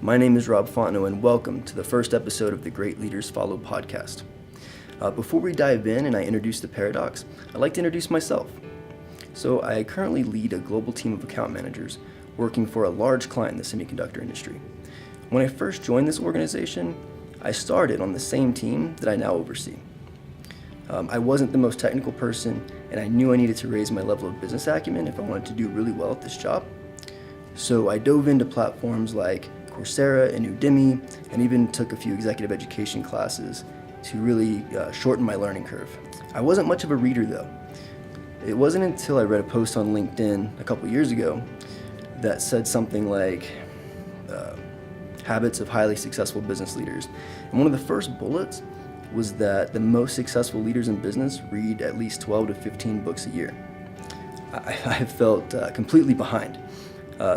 My name is Rob Fontenot, and welcome to the first episode of the Great Leaders Follow podcast. Before we dive in and I introduce the paradox, I'd like to introduce myself. So I currently lead a global team of account managers working for a large client in the semiconductor industry. When I first joined this organization, I started on the same team that I now oversee. I wasn't the most technical person, and I knew I needed to raise my level of business acumen if I wanted to do really well at this job. So I dove into platforms like Coursera and Udemy, and even took a few executive education classes to really shorten my learning curve. I wasn't much of a reader though. It wasn't until I read a post on LinkedIn a couple years ago that said something like, habits of highly successful business leaders. And one of the first bullets was that the most successful leaders in business read at least 12 to 15 books a year. I felt completely behind.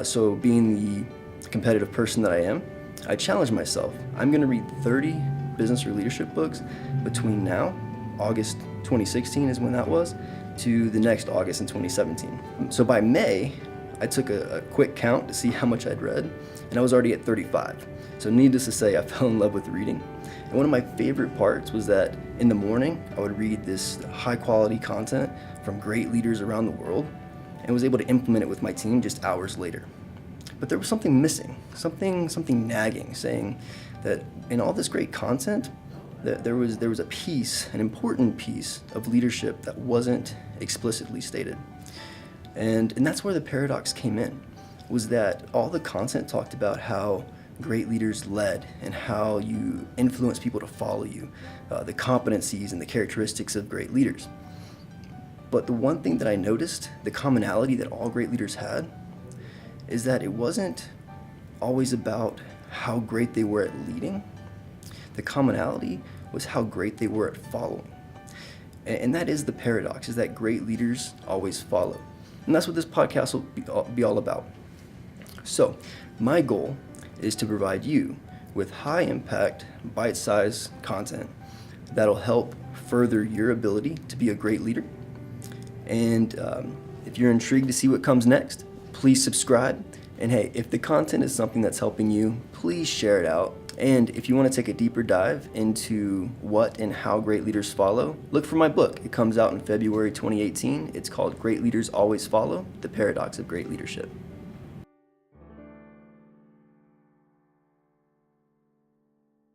So being the competitive person that I am, I challenged myself. I'm going to read 30 business or leadership books between now, August 2016 is when that was, to the next August in 2017. So by May, I took a quick count to see how much I'd read, and I was already at 35. So needless to say, I fell in love with reading. And one of my favorite parts was that in the morning, I would read this high quality content from great leaders around the world, and was able to implement it with my team just hours later. But there was something missing, something nagging, saying that in all this great content, that there was a piece, an important piece of leadership that wasn't explicitly stated. And that's where the paradox came in, was that all the content talked about how great leaders led and how you influence people to follow you, the competencies and the characteristics of great leaders. But the one thing that I noticed, the commonality that all great leaders had, is that it wasn't always about how great they were at leading. The commonality was how great they were at following. And that is the paradox, is that great leaders always follow. And that's what this podcast will be all about. So my goal is to provide you with high impact, bite-sized content that'll help further your ability to be a great leader. And if you're intrigued to see what comes next, please subscribe. And hey, if the content is something that's helping you, please share it out. And if you want to take a deeper dive into what and how great leaders follow, look for my book. It comes out in February 2018. It's called Great Leaders Always Follow: The Paradox of Great Leadership.